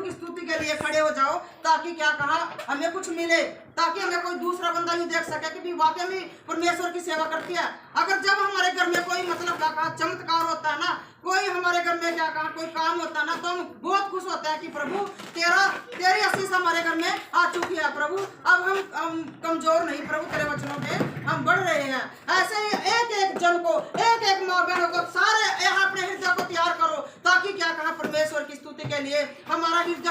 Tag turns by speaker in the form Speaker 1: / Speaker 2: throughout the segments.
Speaker 1: की स्तुति के लिए खड़े हो जाओ, ताकि क्या कहा हमें कुछ मिले, ताकि हमें कोई दूसरा बंदा यूँ देख सके कि भी वाकई में परमेश्वर की सेवा करती है। अगर जब हमारे घर में कोई मतलब क्या कहा चमत्कार होता है ना, कोई हमारे घर में क्या कहा कोई काम होता है ना, तो हम बहुत खुश होते हैं कि प्रभु तेरी आशीष हमारे घर में आ चुकी है। प्रभु अब हम कमजोर नहीं, प्रभु तेरे वचनों पे हम बढ़ रहे हैं। ऐसे ही एक एक जन को, एक एक माँ बहनों को, सारे अपने हृदय को तैयार करो, ताकि क्या कहा परमेश्वर की स्तुति के लिए हमारा हृदय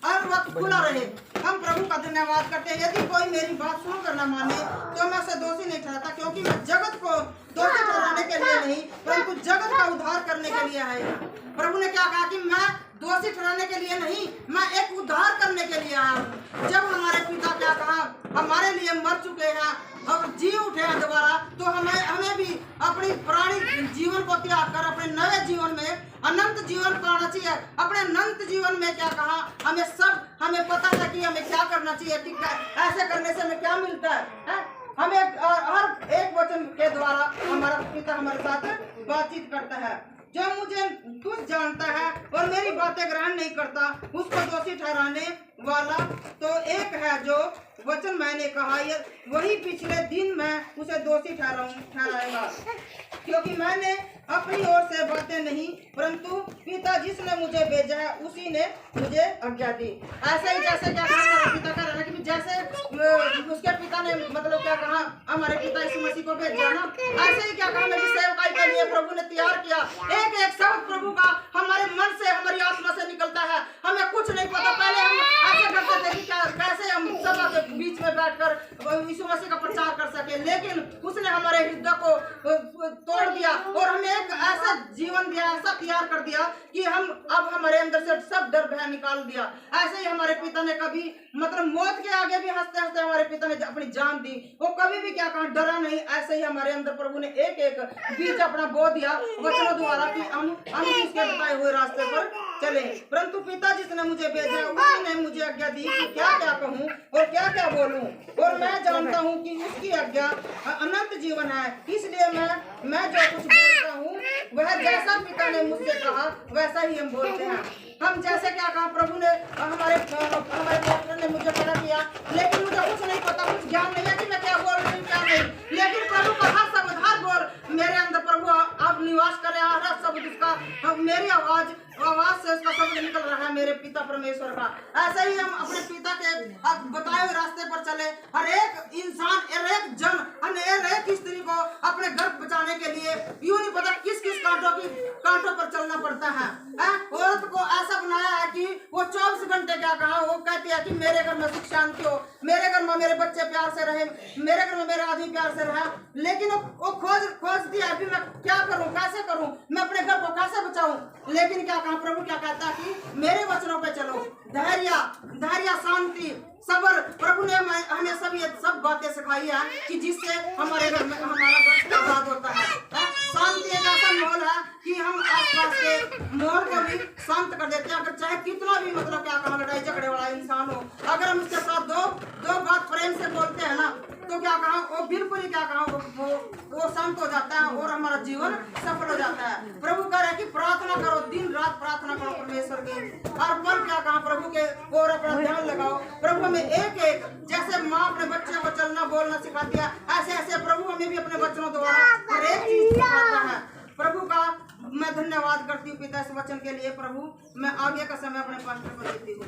Speaker 1: हर वक्त खुला रहे। हम प्रभु का धन्यवाद करते हैं। यदि कोई मेरी बात सुन कर न माने तो मैं उसे दोषी नहीं ठहराता, क्योंकि मैं जगत को दोषी ठहराने के लिए नहीं, परंतु जगत का उद्धार करने के लिए है। प्रभु ने क्या कहा कि मैं दोषी ठहराने के लिए नहीं, मैं एक उद्धार करने के लिए आया हूँ। जब हमारे पिता क्या कहा हमारे लिए मर चुके हैं और जी उठे हैं दोबारा, तो हमें भी अपनी पुरानी जीवन को त्याग कर अपने नए जीवन में अनंत जीवन पाना चाहिए। अपने अनंत जीवन में क्या कहा हमें पता है कि हमें क्या करना चाहिए, कि ऐसे करने से हमें क्या मिलता है? हमें हर एक वचन के द्वारा हमारा पिता हमारे साथ बातचीत करता है। जो मुझे कुछ जानता है और मेरी बातें ग्रहण नहीं करता, उसको दोषी ठहराने वाला तो एक है, जो वचन मैंने कहा वही पिछले दिन में उसे दोषी ठहराएगा, क्योंकि मैंने अपनी ओर से बातें नहीं, परंतु पिता जिसने मुझे भेजा है उसी ने मुझे आज्ञा दी। ऐसे ही जैसे क्या कहा पिता का रहना, कि जैसे उसके पिता ने मतलब क्या कहा हमारे पिता यीशु मसीह को भेजा ना, ऐसे ही क्या कहा मेरी सेवकाई के लिए प्रभु ने तैयार किया। एक एक शब्द प्रभु का हमारे मन से हमारी आत्मा से निकलता है। हमें कुछ नहीं पता, पहले हम ऐसे करते थे कि कैसे हम सभा के बीच में बैठकर यीशु मसीह का प्रचार कर सके, लेकिन उसने हमारे हृदय को तोड़ दिया और हमें एक ऐसा जीवन दिया, ऐसा तैयार कर दिया कि अब हमारे अंदर से सब डर भय निकाल दिया। ऐसे ही हमारे पिता ने कभी मतलब मौत के आगे भी हंसते हंसते हमारे पिता ने अपनी जान दी, वो कभी भी क्या कहा डरा नहीं। ऐसे ही हमारे अंदर प्रभु ने एक एक बीज अपना बो दिया वचनों द्वारा कि हम इसके बताए हुए रास्ते पर चले। परंतु पिता जिसने मुझे भेजा उसी ने मुझे आज्ञा दी कि क्या क्या कहूँ और क्या क्या बोलूं, और मैं जानता हूँ कि उसकी आज्ञा अनंत जीवन है। इसलिए मैं जो कुछ बोलता हूँ वह जैसा पिता ने मुझसे कहा वैसा ही हम बोलते हैं। हम जैसे क्या कहा प्रभु ने हमारे डॉक्टर ने मुझे पता किया, लेकिन मुझे कुछ नहीं पता, कुछ ज्ञान नहीं है कि मैं क्या बोल रही हूँ क्या नहीं, लेकिन प्रभु का हर शब्द हर बोल मेरे अंदर प्रभु आप निवास करे। हर शब्द उसका मेरी आवाज से उसका शब्द निकल रहा है मेरे पिता परमेश्वर का। ऐसे ही हम अपने पिता के बताए हुए रास्ते पर चले। हर एक इंसान, हर एक जन, हर एक स्त्री को अपने घर बचाने के लिए यूं नहीं पता किस किस कांटों पर चलना पड़ता है। औरत को ऐसा बनाया है कि वो 24 घंटे क्या कहा वो कहती है कि मेरे घर में सुख शांति हो, मेरे घर में मेरे बच्चे प्यार से रहे, मेरे घर में मेरा आदमी प्यार से रहा, लेकिन वो खोज दिया अभी मैं क्या करूं, कैसे करूं, मैं अपने घर को कैसे बचाऊं। लेकिन क्या कहा प्रभु क्या कहता है कि मेरे वचनों पे चलो, धैर्य, शांति, सब्र। प्रभु ने हमें सब बातें सिखाई है कि जिससे हमारे घर में हमारा घर आबाद होता है। शांति एक ऐसा माहौल है कि हम आसपास के माहौल को भी शांत कर देते हैं। अगर चाहे कितना भी मतलब क्या कहा लड़ाई झगड़े वाला इंसान हो, अगर हम उसके साथ दो बात प्रेम से बोलते हैं ना, तो क्या कहा वो बिल्कुल ही क्या कहा वो शांत हो जाता है और हमारा जीवन सफल हो जाता है। प्रभु कह रहे हैं कि प्रार्थना करो, दिन रात प्रार्थना करो परमेश्वर की, हर पल क्या कहा प्रभु के और अपना ध्यान लगाओ। प्रभु हमें एक एक जैसे माँ अपने बच्चे को चलना बोलना सिखाती है, ऐसे प्रभु हमें भी अपने बच्चों द्वारा हर एक चीज सिखाता है। प्रभु का मैं धन्यवाद करती हूँ पिता इस वचन के लिए। प्रभु मैं आगे का समय अपने पास्टर को देती हूँ।